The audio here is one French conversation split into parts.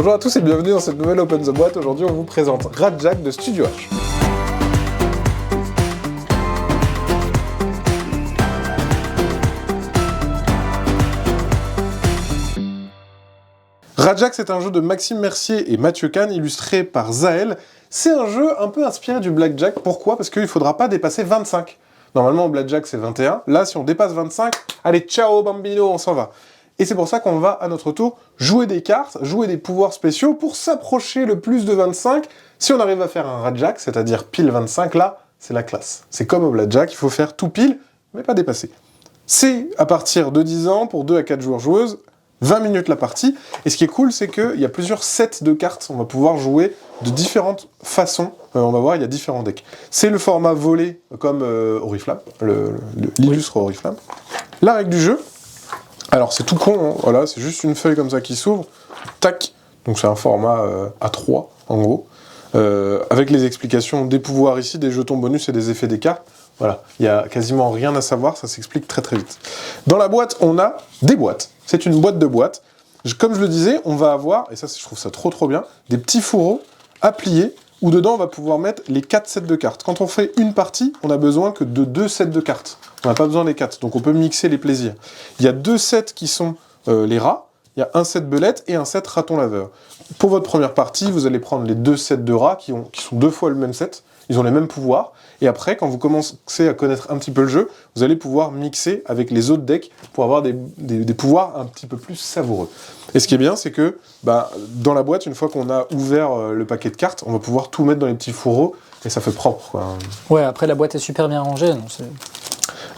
Bonjour à tous et bienvenue dans cette nouvelle Open the Boîte. Aujourd'hui, on vous présente Rajack de Studio H. Rajack, c'est un jeu de Maxime Mercier et Mathieu Kahn, illustré par Zaël. C'est un jeu un peu inspiré du Blackjack. Pourquoi ? Parce qu'il ne faudra pas dépasser 25. Normalement, au Blackjack, c'est 21. Là, si on dépasse 25, allez, ciao bambino, on s'en va. Et c'est pour ça qu'on va, à notre tour, jouer des cartes, jouer des pouvoirs spéciaux pour s'approcher le plus de 25. Si on arrive à faire un Rajack, c'est-à-dire pile 25, là, c'est la classe. C'est comme au Blackjack, il faut faire tout pile, mais pas dépasser. C'est à partir de 10 ans, pour 2 à 4 joueurs joueuses, 20 minutes la partie. Et ce qui est cool, c'est qu'il y a plusieurs sets de cartes. On va pouvoir jouer de différentes façons. On va voir, il y a différents decks. C'est le format volé, comme Oriflamme, l'illustre Oriflamme. La règle du jeu, alors c'est tout con, hein, voilà, c'est juste une feuille comme ça qui s'ouvre, tac, donc c'est un format A3 en gros, avec les explications des pouvoirs ici, des jetons bonus et des effets des cartes. Voilà, il n'y a quasiment rien à savoir, ça s'explique très très vite. Dans la boîte, on a des boîtes, c'est une boîte de boîtes. Comme je le disais, on va avoir, et ça je trouve ça trop bien, des petits fourreaux à plier, où dedans on va pouvoir mettre les 4 sets de cartes. Quand on fait une partie, on a besoin que de 2 sets de cartes. On n'a pas besoin des 4, donc on peut mixer les plaisirs. Il y a 2 sets qui sont les rats, il y a un set belette et un set raton laveur. Pour votre première partie, vous allez prendre les 2 sets de rats qui sont 2 fois le même set, ils ont les mêmes pouvoirs, et après, quand vous commencez à connaître un petit peu le jeu, vous allez pouvoir mixer avec les autres decks pour avoir des pouvoirs un petit peu plus savoureux. Et ce qui est bien, c'est que dans la boîte, une fois qu'on a ouvert le paquet de cartes, on va pouvoir tout mettre dans les petits fourreaux, et ça fait propre, quoi. Ouais, après la boîte est super bien rangée. Donc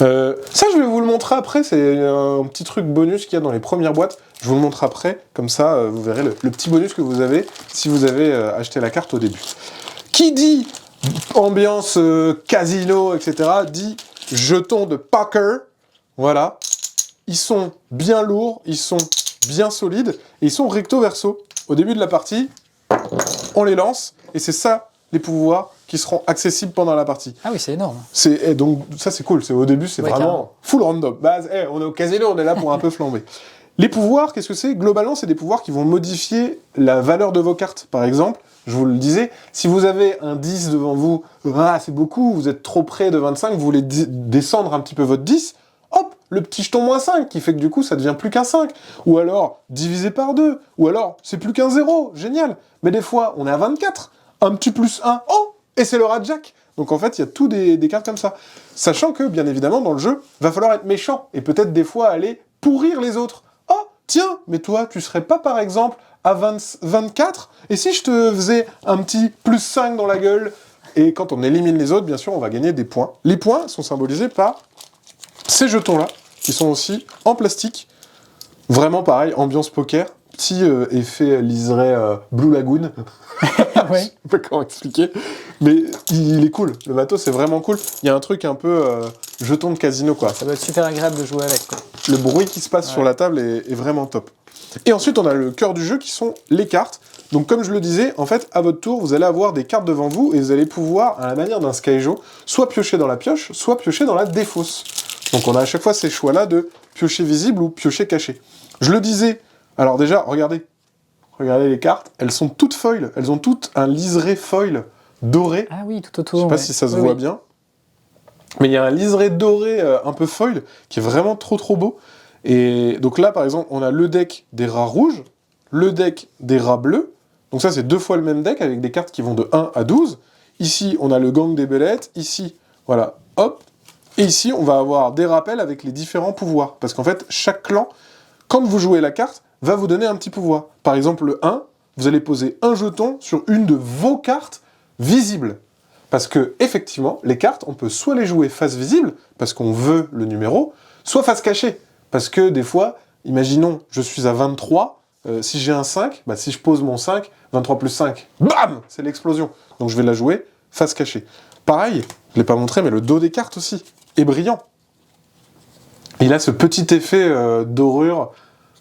ça, je vais vous le montrer après, c'est un petit truc bonus qu'il y a dans les premières boîtes. Je vous le montre après, comme ça, vous verrez le petit bonus que vous avez si vous avez acheté la carte au début. Qui dit ambiance casino, etc., dit jetons de poker. Voilà. Ils sont bien lourds, ils sont bien solides, et ils sont recto-verso. Au début de la partie, on les lance, et c'est ça, les pouvoirs qui seront accessibles pendant la partie. Ah oui, c'est énorme. Donc ça, c'est cool. Au début, c'est vraiment carrément. full random. On est au casino, on est là pour un peu flamber. Les pouvoirs, qu'est-ce que c'est ? Globalement, c'est des pouvoirs qui vont modifier la valeur de vos cartes. Par exemple, je vous le disais, si vous avez un 10 devant vous, c'est beaucoup, vous êtes trop près de 25, vous voulez descendre un petit peu votre 10, hop, le petit jeton -5, qui fait que du coup, ça devient plus qu'un 5. Ou alors, divisé par 2. Ou alors, c'est plus qu'un 0. Génial. Mais des fois, on est à 24. Un petit +1. Oh, et c'est le Rajack. Donc en fait, il y a tout des cartes comme ça. Sachant que, bien évidemment, dans le jeu, va falloir être méchant. Et peut-être des fois aller pourrir les autres. Oh, tiens, mais toi, tu serais pas, par exemple, à 24, et si je te faisais un petit +5 dans la gueule, et quand on élimine les autres, bien sûr, on va gagner des points. Les points sont symbolisés par ces jetons-là, qui sont aussi en plastique. Vraiment pareil, ambiance poker, petit effet liseré Blue Lagoon. Oui. Je sais pas comment expliquer, mais il est cool. Le matos, c'est vraiment cool. Il y a un truc un peu jeton de casino, quoi. Ça doit être super agréable de jouer avec, quoi. Le bruit qui se passe sur la table est vraiment top. Et ensuite, on a le cœur du jeu qui sont les cartes. Donc, comme je le disais, en fait, à votre tour, vous allez avoir des cartes devant vous et vous allez pouvoir, à la manière d'un Skyjo, soit piocher dans la pioche, soit piocher dans la défausse. Donc, on a à chaque fois ces choix-là de piocher visible ou piocher caché. Je le disais, alors déjà, regardez les cartes, elles sont toutes foil, elles ont toutes un liseré foil doré. Ah oui, tout autour. Je sais pas si ça se voit bien. Mais il y a un liseré doré un peu foil qui est vraiment trop beau. Et donc là, par exemple, on a le deck des rats rouges, le deck des rats bleus. Donc ça, c'est 2 fois le même deck avec des cartes qui vont de 1 à 12. Ici, on a le gang des bellettes. Ici, voilà, hop. Et ici, on va avoir des rappels avec les différents pouvoirs. Parce qu'en fait, chaque clan, quand vous jouez la carte, va vous donner un petit pouvoir. Par exemple, le 1, vous allez poser un jeton sur une de vos cartes visibles. Parce que, effectivement, les cartes, on peut soit les jouer face visible, parce qu'on veut le numéro, soit face cachée. Parce que des fois, imaginons, je suis à 23, si j'ai un 5, si je pose mon 5, 23 plus 5, bam, c'est l'explosion. Donc je vais la jouer face cachée. Pareil, je ne l'ai pas montré, mais le dos des cartes aussi est brillant. Il a ce petit effet dorure,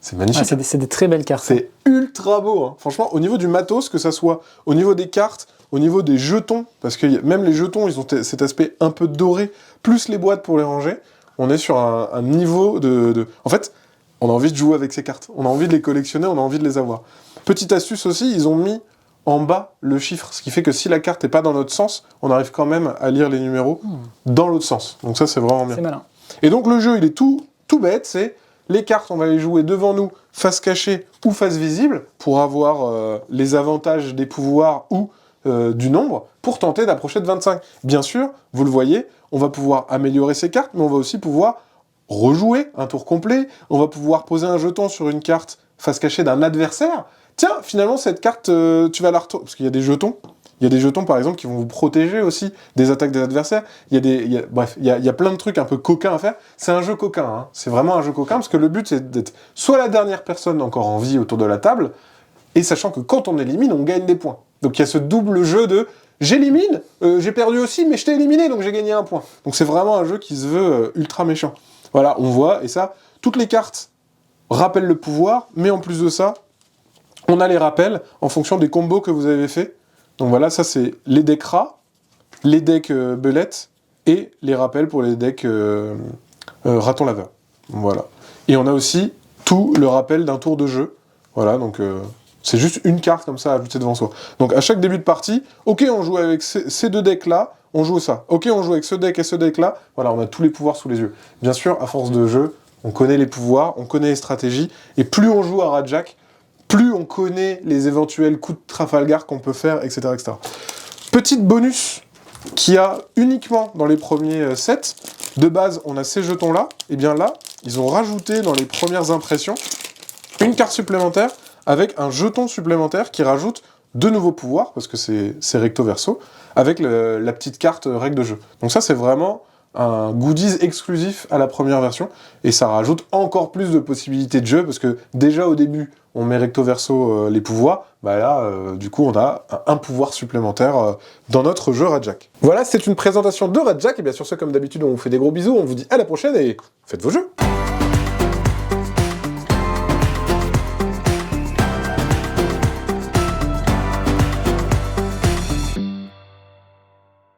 c'est magnifique. Ah, c'est des très belles cartes. C'est ultra beau, hein. Franchement, au niveau du matos, que ça soit au niveau des cartes, au niveau des jetons, parce que même les jetons, ils ont cet aspect un peu doré, plus les boîtes pour les ranger, on est sur un niveau de... En fait, on a envie de jouer avec ces cartes, on a envie de les collectionner, on a envie de les avoir. Petite astuce aussi, ils ont mis en bas le chiffre, ce qui fait que si la carte n'est pas dans notre sens, on arrive quand même à lire les numéros dans l'autre sens. Donc ça, c'est vraiment bien. C'est malin. Et donc le jeu, il est tout bête, c'est les cartes, on va les jouer devant nous, face cachée ou face visible, pour avoir les avantages des pouvoirs ou du nombre, pour tenter d'approcher de 25. Bien sûr, vous le voyez, on va pouvoir améliorer ces cartes, mais on va aussi pouvoir rejouer un tour complet, on va pouvoir poser un jeton sur une carte face cachée d'un adversaire. Tiens, finalement, cette carte, tu vas la retourner, parce qu'il y a des jetons. Il y a des jetons, par exemple, qui vont vous protéger aussi des attaques des adversaires. Bref, il y a plein de trucs un peu coquins à faire. C'est un jeu coquin, hein. C'est vraiment un jeu coquin, parce que le but, c'est d'être soit la dernière personne encore en vie autour de la table, et sachant que quand on élimine, on gagne des points. Donc il y a ce double jeu de j'élimine, j'ai perdu aussi, mais je t'ai éliminé, donc j'ai gagné un point. Donc c'est vraiment un jeu qui se veut ultra méchant. Voilà, on voit, et ça, toutes les cartes rappellent le pouvoir, mais en plus de ça, on a les rappels en fonction des combos que vous avez fait. Donc voilà, ça c'est les decks rats, les decks belettes, et les rappels pour les decks raton laveur. Voilà. Et on a aussi tout le rappel d'un tour de jeu. Voilà, donc c'est juste une carte comme ça ajoutée devant soi. Donc à chaque début de partie, ok, on joue avec ces deux decks-là, on joue ça. Ok, on joue avec ce deck et ce deck-là. Voilà, on a tous les pouvoirs sous les yeux. Bien sûr, à force de jeu, on connaît les pouvoirs, on connaît les stratégies, et plus on joue à Rajak, plus on connaît les éventuels coups de Trafalgar qu'on peut faire, etc., etc. Petite bonus qu'il y a uniquement dans les premiers sets. De base, on a ces jetons-là. Et bien là, ils ont rajouté dans les premières impressions une carte supplémentaire avec un jeton supplémentaire qui rajoute de nouveaux pouvoirs, parce que c'est recto verso, avec la petite carte règle de jeu. Donc ça, c'est vraiment un goodies exclusif à la première version, et ça rajoute encore plus de possibilités de jeu, parce que déjà au début, on met recto verso les pouvoirs, bah là, du coup, on a un pouvoir supplémentaire dans notre jeu Rajak. Voilà, c'est une présentation de Rajak, et bien sur ce, comme d'habitude, on vous fait des gros bisous, on vous dit à la prochaine, et faites vos jeux.